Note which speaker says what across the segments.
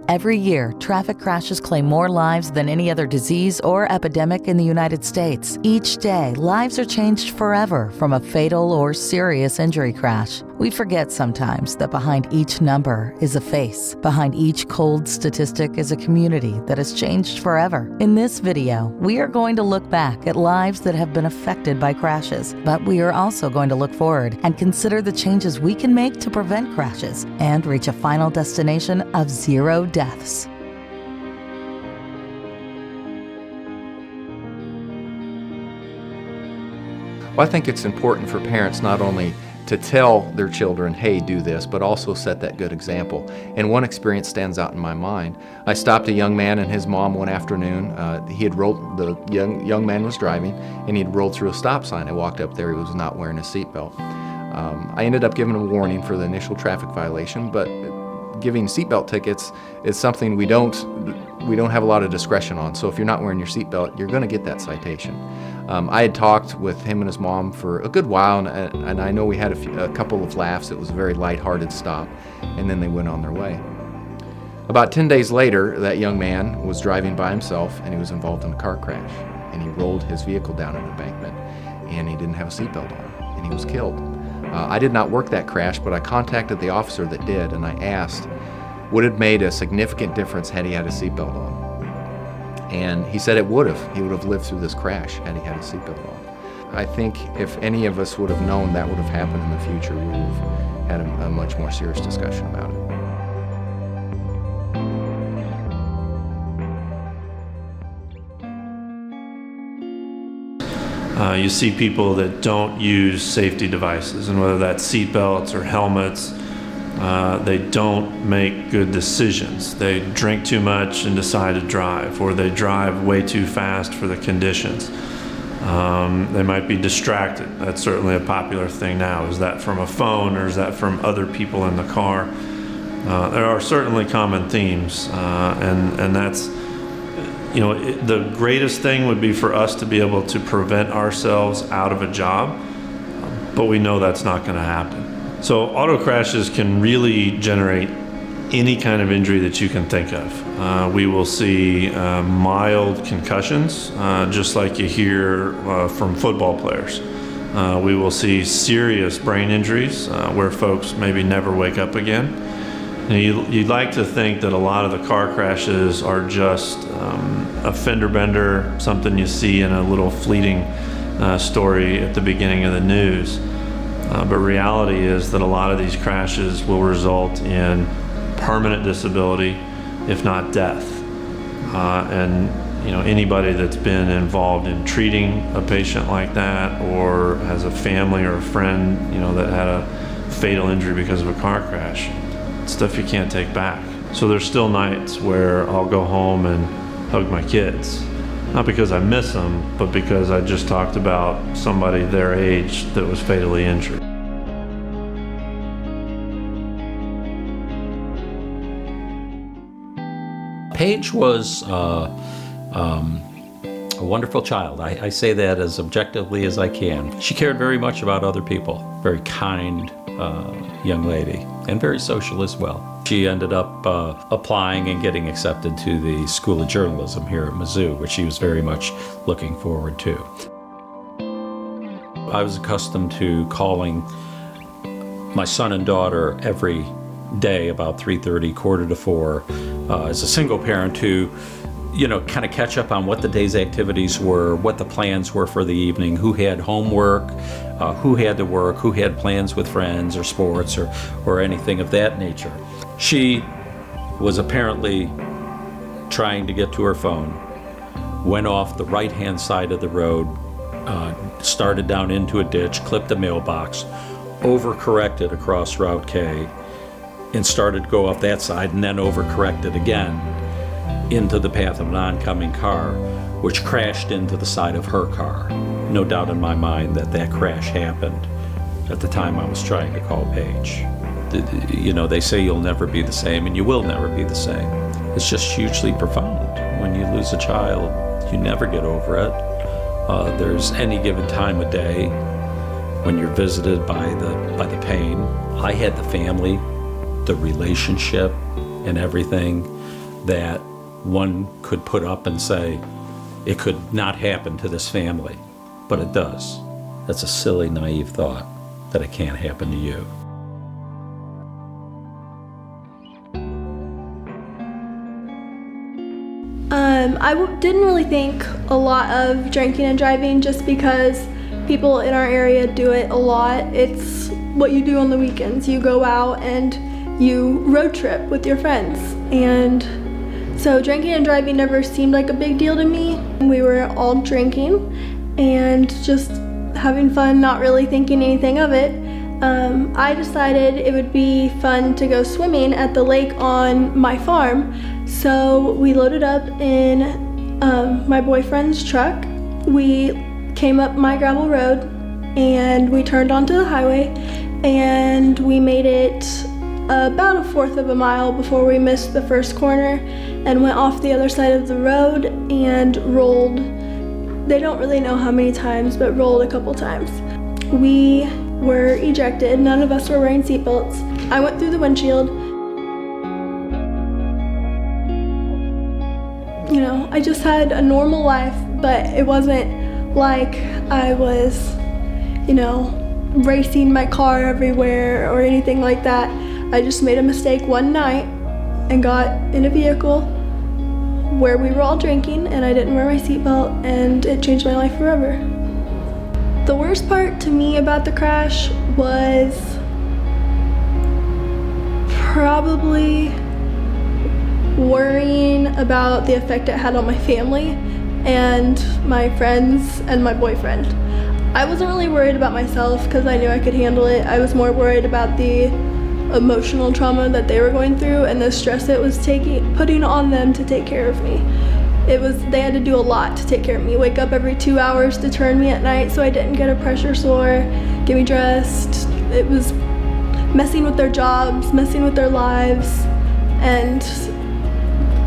Speaker 1: Every year, traffic crashes claim more lives than any other disease or epidemic in the United States. Each day, lives are changed forever from a fatal or serious injury crash. We forget sometimes that behind each number is a face. Behind each cold statistic is a community that has changed forever. In this video, we are going to look back at lives that have been affected by crashes, but we are also going to look forward and consider the changes we can make to prevent crashes and reach a final destination of zero deaths.
Speaker 2: Well, I think it's important for parents not only to tell their children, hey, do this, but also set that good example. And one experience stands out in my mind. I stopped a young man and his mom one afternoon. The young man was driving, and he had rolled through a stop sign. I walked up there, he was not wearing a seatbelt. I ended up giving him a warning for the initial traffic violation, but giving seatbelt tickets is something we don't have a lot of discretion on. So if you're not wearing your seatbelt, you're going to get that citation. I had talked with him and his mom for a good while, and I know we had a couple of laughs. It was a very lighthearted stop, and then they went on their way. About 10 days later, that young man was driving by himself, and he was involved in a car crash, and he rolled his vehicle down an embankment, and he didn't have a seatbelt on, and he was killed. I did not work that crash, but I contacted the officer that did, and I asked, would it have made a significant difference had he had a seatbelt on? And he said it would have. He would have lived through this crash had he had a seatbelt on. I think if any of us would have known that would have happened in the future, we would have had a much more serious discussion about it.
Speaker 3: You see people that don't use safety devices, and whether that's seat belts or helmets, they don't make good decisions. They drink too much and decide to drive, or they drive way too fast for the conditions. They might be distracted. That's certainly a popular thing now. Is that from a phone, or is that from other people in the car? There are certainly common themes, and that's, the greatest thing would be for us to be able to prevent ourselves out of a job, but we know that's not going to happen. So auto crashes can really generate any kind of injury that you can think of. We will see mild concussions, just like you hear from football players. We will see serious brain injuries where folks maybe never wake up again. You'd like to think that a lot of the car crashes are just a fender bender, something you see in a little fleeting story at the beginning of the news. But reality is that a lot of these crashes will result in permanent disability, if not death. And anybody that's been involved in treating a patient like that, or has a family or a friend, that had a fatal injury because of a car crash, it's stuff you can't take back. So there's still nights where I'll go home and hug my kids. Not because I miss them, but because I just talked about somebody their age that was fatally injured.
Speaker 4: Paige was a wonderful child. I say that as objectively as I can. She cared very much about other people. Very kind young lady, and very social as well. She ended up applying and getting accepted to the School of Journalism here at Mizzou, which she was very much looking forward to. I was accustomed to calling my son and daughter every day about 3:30, 3:45, as a single parent to, kind of catch up on what the day's activities were, what the plans were for the evening, who had homework, who had to work, who had plans with friends or sports or anything of that nature. She was apparently trying to get to her phone, went off the right-hand side of the road, started down into a ditch, clipped a mailbox, overcorrected across Route K, and started to go off that side, and then overcorrected again into the path of an oncoming car, which crashed into the side of her car. No doubt in my mind that crash happened at the time I was trying to call Paige. They say you'll never be the same, and you will never be the same. It's just hugely profound. When you lose a child, you never get over it. There's any given time of day when you're visited by the pain. I had the family, the relationship, and everything that one could put up and say, it could not happen to this family, but it does. That's a silly, naive thought that it can't happen to you.
Speaker 5: Didn't really think a lot of drinking and driving just because people in our area do it a lot. It's what you do on the weekends. You go out and you road trip with your friends. And so drinking and driving never seemed like a big deal to me. We were all drinking and just having fun, not really thinking anything of it. I decided it would be fun to go swimming at the lake on my farm. So we loaded up in my boyfriend's truck. We came up my gravel road and we turned onto the highway, and we made it about a fourth of a mile before we missed the first corner and went off the other side of the road and rolled. They don't really know how many times, but rolled a couple times. We were ejected. None of us were wearing seatbelts. I went through the windshield. You know, I just had a normal life, but it wasn't like I was, you know, racing my car everywhere or anything like that. I just made a mistake one night and got in a vehicle where we were all drinking and I didn't wear my seatbelt, and it changed my life forever. The worst part to me about the crash was probably worrying about the effect it had on my family and my friends and my boyfriend. I wasn't really worried about myself because I knew I could handle it. I was more worried about the emotional trauma that they were going through and the stress it was putting on them to take care of me. They had to do a lot to take care of me. Wake up every 2 hours to turn me at night so I didn't get a pressure sore, get me dressed. It was messing with their jobs, messing with their lives, and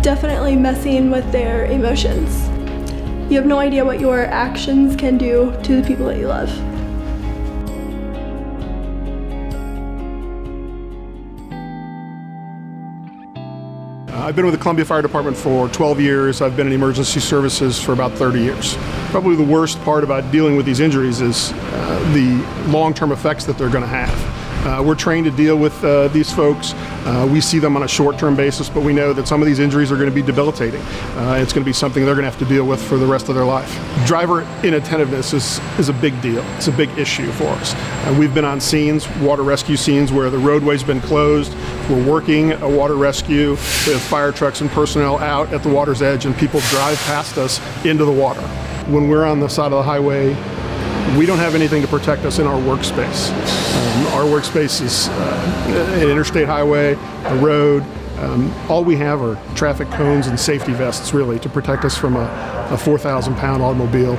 Speaker 5: definitely messing with their emotions. You have no idea what your actions can do to the people that you love.
Speaker 6: I've been with the Columbia Fire Department for 12 years. I've been in emergency services for about 30 years. Probably the worst part about dealing with these injuries is the long-term effects that they're going to have. We're trained to deal with these folks. We see them on a short-term basis, but we know that some of these injuries are going to be debilitating. It's going to be something they're going to have to deal with for the rest of their life. Driver inattentiveness is a big deal. It's a big issue for us. We've been on scenes, water rescue scenes, where the roadway's been closed. We're working a water rescue with fire trucks and personnel out at the water's edge, and people drive past us into the water. When we're on the side of the highway, we don't have anything to protect us in our workspace. Our workspace is an interstate highway, a road. All we have are traffic cones and safety vests, really, to protect us from a 4,000-pound automobile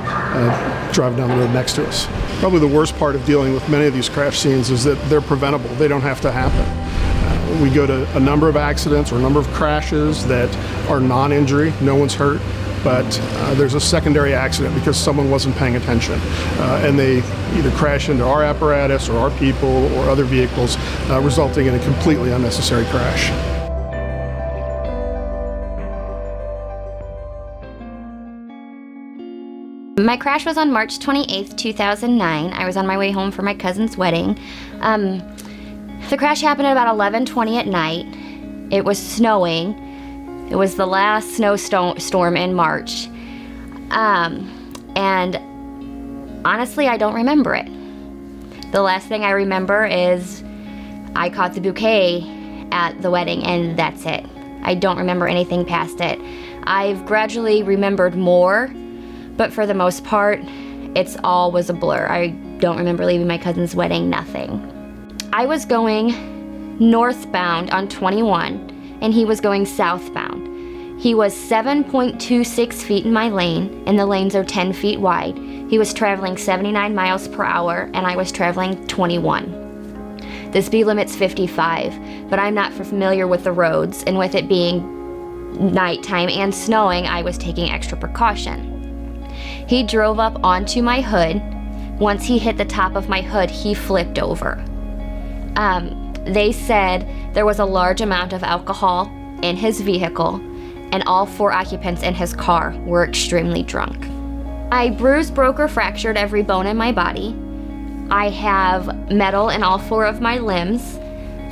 Speaker 6: driving down the road next to us. Probably the worst part of dealing with many of these crash scenes is that they're preventable. They don't have to happen. We go to a number of accidents or a number of crashes that are non-injury, no one's hurt, but there's a secondary accident because someone wasn't paying attention, and they either crash into our apparatus or our people or other vehicles, resulting in a completely unnecessary crash.
Speaker 7: My crash was on March 28th, 2009. I was on my way home from my cousin's wedding. The crash happened at about 11:20 at night. It was snowing. It was the last snowstorm in March. And honestly, I don't remember it. The last thing I remember is I caught the bouquet at the wedding, and that's it. I don't remember anything past it. I've gradually remembered more, but for the most part, it's all was a blur. I don't remember leaving my cousin's wedding, nothing. I was going northbound on 21, and he was going southbound. He was 7.26 feet in my lane, and the lanes are 10 feet wide. He was traveling 79 miles per hour, and I was traveling 21. The speed limit's 55, but I'm not familiar with the roads, and with it being nighttime and snowing, I was taking extra precaution. He drove up onto my hood. Once he hit the top of my hood, he flipped over. They said there was a large amount of alcohol in his vehicle, and all 4 occupants in his car were extremely drunk. I bruised, broke, or fractured every bone in my body. I have metal in all 4 of my limbs,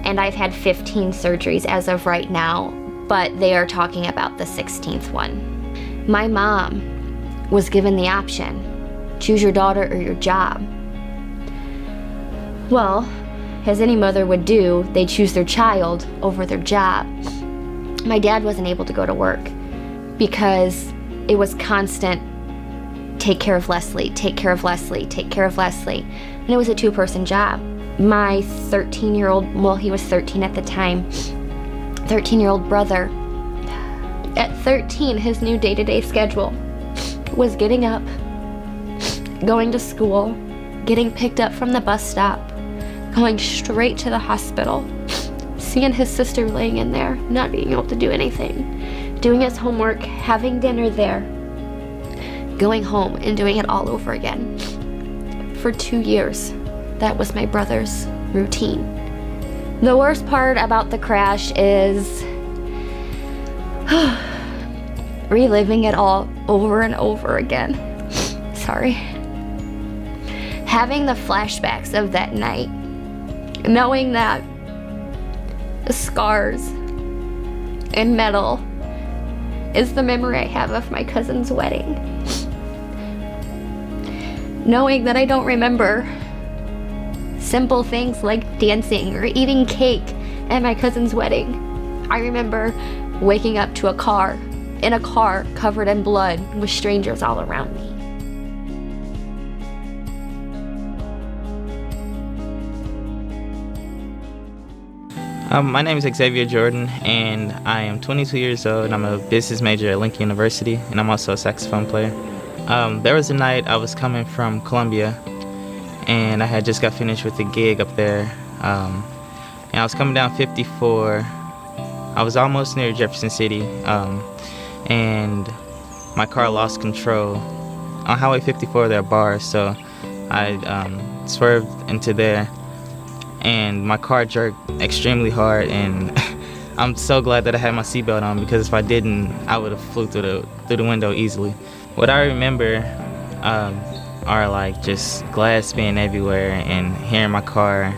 Speaker 7: and I've had 15 surgeries as of right now, but they are talking about the 16th one. My mom was given the option, choose your daughter or your job. Well, as any mother would do, they choose their child over their job. My dad wasn't able to go to work because it was constant, take care of Leslie, take care of Leslie, take care of Leslie. And it was a 2-person job. My 13-year-old, well, he was 13 at the time, 13-year-old brother, at 13, his new day-to-day schedule was getting up, going to school, getting picked up from the bus stop, going straight to the hospital, seeing his sister laying in there, not being able to do anything, doing his homework, having dinner there, going home and doing it all over again. For 2 years, that was my brother's routine. The worst part about the crash is reliving it all over and over again. Sorry. Having the flashbacks of that night, knowing that the scars and metal is the memory I have of my cousin's wedding. Knowing that I don't remember simple things like dancing or eating cake at my cousin's wedding. I remember waking up to in a car covered in blood with strangers all around me.
Speaker 8: My name is Xavier Jordan, and I am 22 years old. I'm a business major at Lincoln University, and I'm also a saxophone player. There was a night I was coming from Columbia, and I had just got finished with the gig up there. And I was coming down 54. I was almost near Jefferson City, and my car lost control. On Highway 54, there are bars, so I swerved into there. And my car jerked extremely hard, and I'm so glad that I had my seatbelt on, because if I didn't, I would have flew through the window easily. What I remember are like just glass being everywhere and hearing my car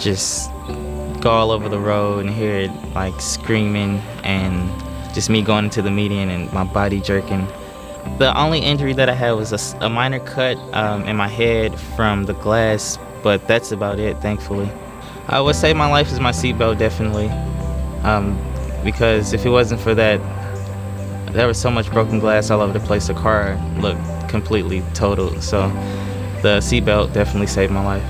Speaker 8: just go all over the road and hear it like screaming, and just me going into the median and my body jerking. The only injury that I had was a minor cut in my head from the glass, but that's about it, thankfully. I would say my life is my seatbelt, definitely, because if it wasn't for that, there was so much broken glass all over the place. The car looked completely totaled, so the seatbelt definitely saved my life.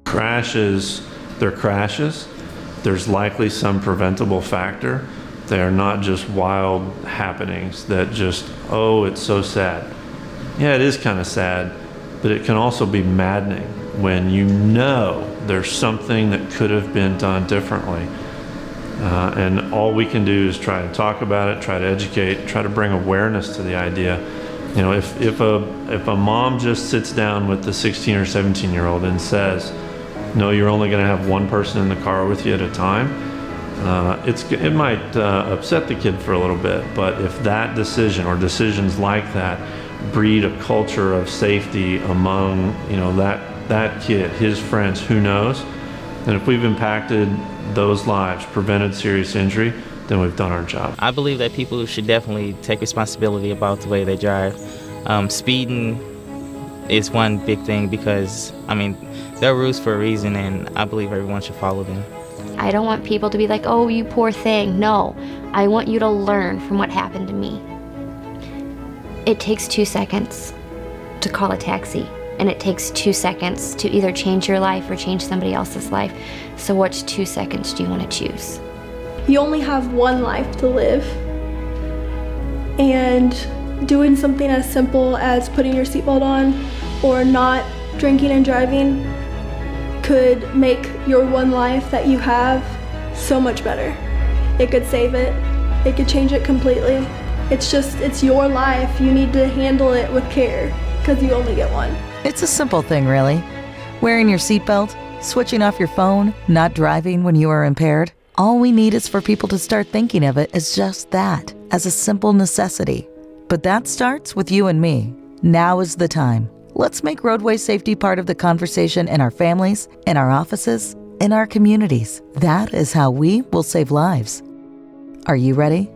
Speaker 3: Crashes, they're crashes. There's likely some preventable factor. They are not just wild happenings that just, oh, it's so sad. Yeah, it is kind of sad, but it can also be maddening when you know there's something that could have been done differently. And all we can do is try to talk about it, try to educate, try to bring awareness to the idea. You know, if a mom just sits down with the 16 or 17-year-old and says, no, you're only going to have one person in the car with you at a time, it might upset the kid for a little bit. But if that decision or decisions like that breed a culture of safety among, you know, that kid, his friends, who knows, and if we've impacted those lives, prevented serious injury, then we've done our job.
Speaker 8: I believe that people should definitely take responsibility about the way they drive. Speeding is one big thing, because, I mean, there are rules for a reason, and I believe everyone should follow them.
Speaker 7: I don't want people to be like, oh, you poor thing. No, I want you to learn from what happened to me. It takes 2 seconds to call a taxi, and it takes 2 seconds to either change your life or change somebody else's life. So which 2 seconds do you want to choose?
Speaker 5: You only have one life to live, and doing something as simple as putting your seatbelt on or not drinking and driving could make your one life that you have so much better. It could save it. It could change it completely. It's your life. You need to handle it with care because you only get one.
Speaker 1: It's a simple thing, really. Wearing your seatbelt, switching off your phone, not driving when you are impaired. All we need is for people to start thinking of it as just that, as a simple necessity. But that starts with you and me. Now is the time. Let's make roadway safety part of the conversation in our families, in our offices, in our communities. That is how we will save lives. Are you ready?